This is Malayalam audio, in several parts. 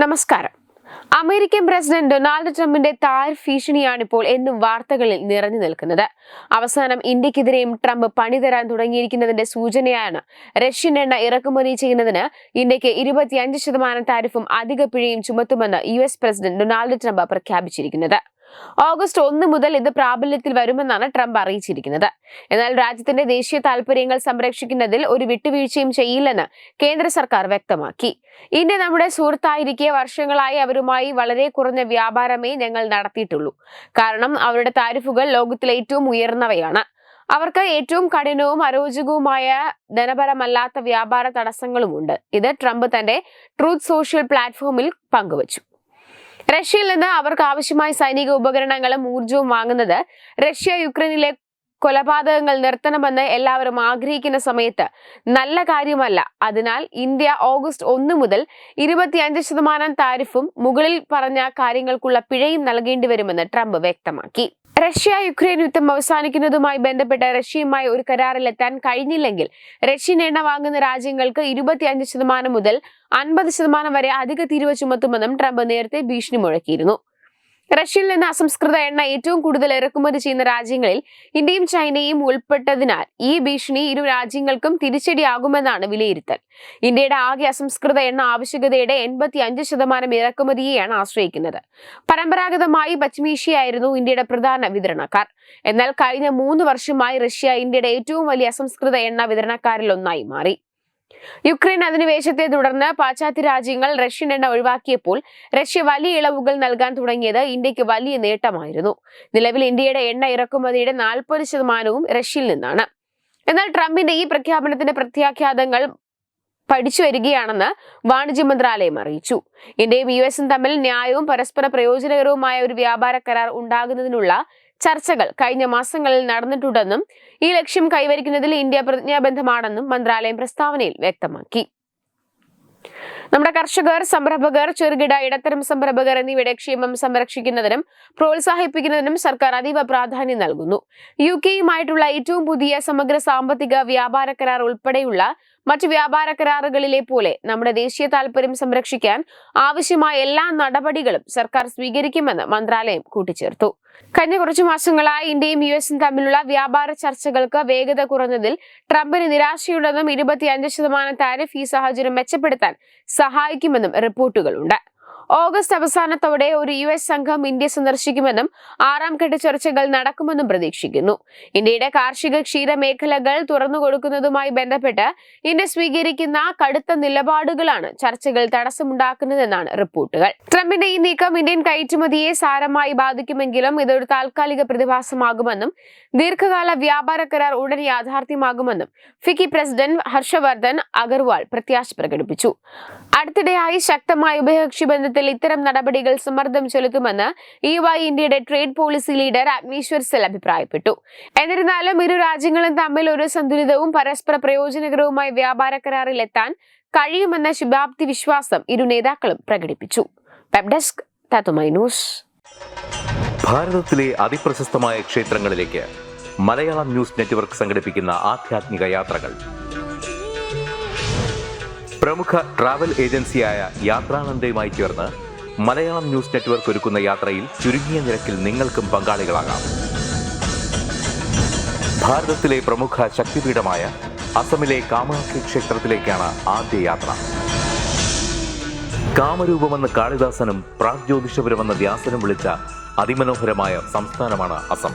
നമസ്കാരം. അമേരിക്കൻ പ്രസിഡന്റ് ഡൊണാൾഡ് ട്രംപിന്റെ താരിഫ് ഭീഷണിയാണിപ്പോൾ എന്നും വാർത്തകളിൽ നിറഞ്ഞു നിൽക്കുന്നത്. അവസാനം ഇന്ത്യക്കെതിരെയും ട്രംപ് പണി തരാൻ തുടങ്ങിയിരിക്കുന്നതിന്റെ സൂചനയാണ് റഷ്യൻ എണ്ണ ഇറക്കുമതി ചെയ്യുന്നതിന് ഇന്ത്യക്ക് 25% താരിഫും അധിക പിഴയും ചുമത്തുമെന്ന് US പ്രസിഡന്റ് ഡൊണാൾഡ് ട്രംപ് പ്രഖ്യാപിച്ചിരിക്കുന്നത്. ഓഗസ്റ്റ് 1 മുതൽ ഇത് പ്രാബല്യത്തിൽ വരുമെന്നാണ് ട്രംപ് അറിയിച്ചിരിക്കുന്നത്. എന്നാൽ രാജ്യത്തിന്റെ ദേശീയ താൽപര്യങ്ങൾ സംരക്ഷിക്കുന്നതിൽ ഒരു വിട്ടുവീഴ്ചയും ചെയ്യില്ലെന്ന് കേന്ദ്ര സർക്കാർ വ്യക്തമാക്കി. ഇന്ത്യ നമ്മുടെ സുഹൃത്തായിരിക്കെ വർഷങ്ങളായി അവരുമായി വളരെ കുറഞ്ഞ വ്യാപാരമേ ഞങ്ങൾ നടത്തിയിട്ടുള്ളൂ. കാരണം അവരുടെ താരിഫുകൾ ലോകത്തിലെ ഏറ്റവും ഉയർന്നവയാണ്. അവർക്ക് ഏറ്റവും കഠിനവും അരോചകവുമായ ധനപരമല്ലാത്ത വ്യാപാര തടസ്സങ്ങളുമുണ്ട്. ഇത് ട്രംപ് തന്റെ ട്രൂത്ത് സോഷ്യൽ പ്ലാറ്റ്ഫോമിൽ പങ്കുവച്ചു. റഷ്യയിൽ നിന്ന് അവർക്ക് ആവശ്യമായ സൈനിക ഉപകരണങ്ങളും ഊർജവും വാങ്ങുന്നത് റഷ്യ യുക്രൈനിലെ കൊലപാതകങ്ങൾ നിർത്തണമെന്ന് എല്ലാവരും ആഗ്രഹിക്കുന്ന സമയത്ത് നല്ല കാര്യമല്ല. അതിനാൽ ഇന്ത്യ ഓഗസ്റ്റ് 1 മുതൽ 25% താരിഫും മുകളിൽ പറഞ്ഞ കാര്യങ്ങൾക്കുള്ള പിഴയും നൽകേണ്ടി വരുമെന്ന് ട്രംപ് വ്യക്തമാക്കി. റഷ്യ യുക്രൈൻ യുദ്ധം അവസാനിക്കുന്നതുമായി ബന്ധപ്പെട്ട് റഷ്യയുമായി ഒരു കരാറിലെത്താൻ കഴിഞ്ഞില്ലെങ്കിൽ റഷ്യൻ എണ്ണ വാങ്ങുന്ന രാജ്യങ്ങൾക്ക് 25% മുതൽ 50% വരെ അധിക തീരുവ ചുമത്തുമെന്നും ട്രംപ് നേരത്തെ ഭീഷണി മുഴക്കിയിരുന്നു. റഷ്യയിൽ നിന്ന് അസംസ്കൃത എണ്ണ ഏറ്റവും കൂടുതൽ ഇറക്കുമതി ചെയ്യുന്ന രാജ്യങ്ങളിൽ ഇന്ത്യയും ചൈനയും ഉൾപ്പെട്ടതിനാൽ ഈ ഭീഷണി ഇരു രാജ്യങ്ങൾക്കും തിരിച്ചടിയാകുമെന്നാണ് വിലയിരുത്തൽ. ഇന്ത്യയുടെ ആകെ അസംസ്കൃത എണ്ണ ആവശ്യകതയുടെ 85% ഇറക്കുമതിയെയാണ് ആശ്രയിക്കുന്നത്. പരമ്പരാഗതമായി പശ്ചിമേഷ്യയായിരുന്നു ഇന്ത്യയുടെ പ്രധാന വിതരണക്കാർ. എന്നാൽ കഴിഞ്ഞ 3 വർഷമായി റഷ്യ ഇന്ത്യയുടെ ഏറ്റവും വലിയ അസംസ്കൃത എണ്ണ വിതരണക്കാരിൽ ഒന്നായി മാറി. യുക്രൈൻ അധിനിവേശത്തെ തുടർന്ന് പാശ്ചാത്യ രാജ്യങ്ങൾ റഷ്യൻ എണ്ണ ഒഴിവാക്കിയപ്പോൾ റഷ്യ വലിയ ഇളവുകൾ നൽകാൻ തുടങ്ങിയത് ഇന്ത്യക്ക് വലിയ നേട്ടമായിരുന്നു. നിലവിൽ ഇന്ത്യയുടെ എണ്ണ ഇറക്കുമതിയുടെ 40% റഷ്യയിൽ നിന്നാണ്. എന്നാൽ ട്രംപിന്റെ ഈ പ്രഖ്യാപനത്തിന്റെ പ്രത്യാഘാതങ്ങൾ പഠിച്ചു വരികയാണെന്ന് വാണിജ്യ മന്ത്രാലയം അറിയിച്ചു. ഇന്ത്യയും US തമ്മിൽ ന്യായവും പരസ്പര പ്രയോജനകരവുമായ ഒരു വ്യാപാര കരാർ ഉണ്ടാകുന്നതിനുള്ള ചർച്ചകൾ കഴിഞ്ഞ മാസങ്ങളിൽ നടന്നിട്ടുണ്ടെന്നും ഈ ലക്ഷ്യം കൈവരിക്കുന്നതിൽ ഇന്ത്യ പ്രതിജ്ഞാബദ്ധമാണെന്നും മന്ത്രാലയം പ്രസ്താവനയിൽ വ്യക്തമാക്കി. നമ്മുടെ കർഷകർ, സംരംഭകർ, ചെറുകിട ഇടത്തരം സംരംഭകർ എന്നിവയുടെ ക്ഷേമം സംരക്ഷിക്കുന്നതിനും പ്രോത്സാഹിപ്പിക്കുന്നതിനും സർക്കാർ അതീവ പ്രാധാന്യം നൽകുന്നു. UK-യുമായിട്ടുള്ള ഏറ്റവും പുതിയ സമഗ്ര സാമ്പത്തിക വ്യാപാര കരാർ ഉൾപ്പെടെയുള്ള മറ്റ് വ്യാപാര കരാറുകളിലെ പോലെ നമ്മുടെ ദേശീയ താൽപര്യം സംരക്ഷിക്കാൻ ആവശ്യമായ എല്ലാ നടപടികളും സർക്കാർ സ്വീകരിക്കുമെന്ന് മന്ത്രാലയം കൂട്ടിച്ചേർത്തു. കഴിഞ്ഞ കുറച്ചു മാസങ്ങളായി ഇന്ത്യയും US-ഉം തമ്മിലുള്ള വ്യാപാര ചർച്ചകൾക്ക് വേഗത കുറഞ്ഞതിൽ ട്രംപിന് നിരാശയുണ്ടെന്നും 25% താരിഫ് ഈ സാഹചര്യം മെച്ചപ്പെടുത്താൻ സഹായിക്കുമെന്നും റിപ്പോർട്ടുകളുണ്ട്. ഓഗസ്റ്റ് അവസാനത്തോടെ ഒരു US സംഘം ഇന്ത്യ സന്ദർശിക്കുമെന്നും 6ാം ഘട്ട ചർച്ചകൾ നടക്കുമെന്നും പ്രതീക്ഷിക്കുന്നു. ഇന്ത്യയുടെ കാർഷിക ക്ഷീര മേഖലകൾ തുറന്നുകൊടുക്കുന്നതുമായി ബന്ധപ്പെട്ട് ഇന്ത്യ സ്വീകരിക്കുന്ന കടുത്ത നിലപാടുകളാണ് ചർച്ചകൾ തടസ്സമുണ്ടാക്കുന്നതെന്നാണ് റിപ്പോർട്ടുകൾ. ട്രംപിന്റെ ഈ നീക്കം ഇന്ത്യൻ കയറ്റുമതിയെ സാരമായി ബാധിക്കുമെങ്കിലും ഇതൊരു താൽക്കാലിക പ്രതിഭാസമാകുമെന്നും ദീർഘകാല വ്യാപാര കരാർ ഉടൻ യാഥാർത്ഥ്യമാകുമെന്നും ഫിക്കി പ്രസിഡന്റ് ഹർഷവർദ്ധൻ അഗർവാൾ പ്രത്യാശ പ്രകടിപ്പിച്ചു. അടുത്തിടെയായി ശക്തമായ ഉഭയകക്ഷി ബന്ധത്തിൽ ഇത്തരം നടപടികൾ സമ്മർദ്ദം ചെലുത്തുമെന്ന് EY ഇന്ത്യയുടെ ട്രേഡ് പോളിസി ലീഡർ അഗ്നീശ്വർ സെൽ അഭിപ്രായപ്പെട്ടു. എന്നിരുന്നാലും ഇരു രാജ്യങ്ങളും തമ്മിൽ ഒരു സന്തുലിതവും പരസ്പര പ്രയോജനകരവുമായ വ്യാപാര കരാറിൽ എത്താൻ കഴിയുമെന്ന ശുഭാപ്തി വിശ്വാസം ഇരു നേതാക്കളും പ്രകടിപ്പിച്ചു. വെബ് ഡെസ്ക് തത്തുമൈ ന്യൂസ്. ഭാരതത്തിലെ അതിപ്രശസ്തമായ ക്ഷേത്രങ്ങളിലേക്ക് മലയാളം ന്യൂസ് നെറ്റ്വർക്ക് സംഘടിപ്പിക്കുന്ന ആധ്യാത്മിക യാത്രകൾ. പ്രമുഖ ട്രാവൽ ഏജൻസിയായ യാത്രാനന്ദയുമായി ചേർന്ന് മലയാളം ന്യൂസ് നെറ്റ്വർക്ക് ഒരുക്കുന്ന യാത്രയിൽ ചുരുങ്ങിയ നിരക്കിൽ നിങ്ങൾക്കും പങ്കാളികളാകാം. ഭാരതത്തിലെ പ്രമുഖ ശക്തിപീഠമായ അസമിലെ കാമാഖ്യ ക്ഷേത്രത്തിലേക്കാണ് ആദ്യ യാത്ര. കാമരൂപമെന്ന കാളിദാസനും പ്രാഗ്ജ്യോതിഷപുരമെന്ന വ്യാസനും വിളിച്ച അതിമനോഹരമായ സംസ്ഥാനമാണ് അസം.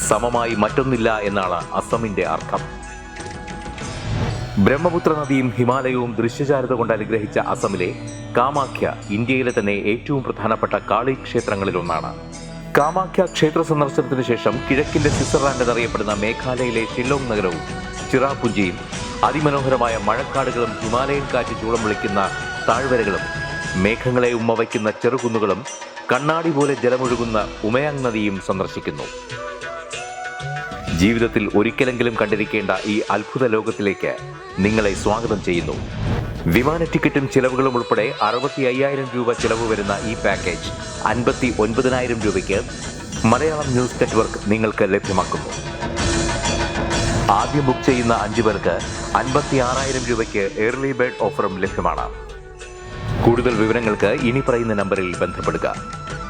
സമമായി മറ്റൊന്നില്ല എന്നാണ് അസമിന്റെ അർത്ഥം. ബ്രഹ്മപുത്ര നദിയും ഹിമാലയവും ദൃശ്യചാരുത കൊണ്ട് അനുഗ്രഹിച്ച അസമിലെ കാമാഖ്യ ഇന്ത്യയിലെ തന്നെ ഏറ്റവും പ്രധാനപ്പെട്ട കാളി ക്ഷേത്രങ്ങളിലൊന്നാണ്. കാമാഖ്യ ക്ഷേത്ര സന്ദർശനത്തിന് ശേഷം കിഴക്കിന്റെ സ്വിറ്റ്സർലാൻഡ് എന്നറിയപ്പെടുന്ന മേഘാലയയിലെ ഷില്ലോങ് നഗരവും ചിറാപുഞ്ചിയും അതിമനോഹരമായ മഴക്കാടുകളും ഹിമാലയൻ കാറ്റ് ചൂളം വിളിക്കുന്ന താഴ്വരകളും മേഘങ്ങളെ ഉമ്മവയ്ക്കുന്ന ചെറുകുന്നുകളും കണ്ണാടി പോലെ ജലമൊഴുകുന്ന ഉമയാങ് നദിയും സന്ദർശിക്കുന്നു. ജീവിതത്തിൽ ഒരിക്കലെങ്കിലും കണ്ടിരിക്കേണ്ട ഈ അത്ഭുത ലോകത്തിലേക്ക് നിങ്ങളെ സ്വാഗതം ചെയ്യുന്നു. വിമാന ടിക്കറ്റും ചിലവുകളും ഉൾപ്പെടെ 65,000 രൂപ ചിലവ് വരുന്ന ഈ പാക്കേജ് 59,000 രൂപയ്ക്ക് മലയാളം ന്യൂസ് നെറ്റ്വർക്ക് നിങ്ങൾക്ക് ലഭ്യമാക്കുന്നു. ആദ്യം ബുക്ക് ചെയ്യുന്ന 5 പേർക്ക് 56,000 രൂപയ്ക്ക് ഏർലി ബേർഡ് ഓഫറും ലഭ്യമാണ്. കൂടുതൽ വിവരങ്ങൾക്ക് ഇനി പറയുന്ന നമ്പറിൽ ബന്ധപ്പെടുക.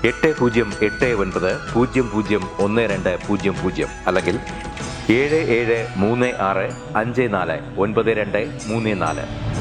8089001200 അല്ലെങ്കിൽ 7736549234.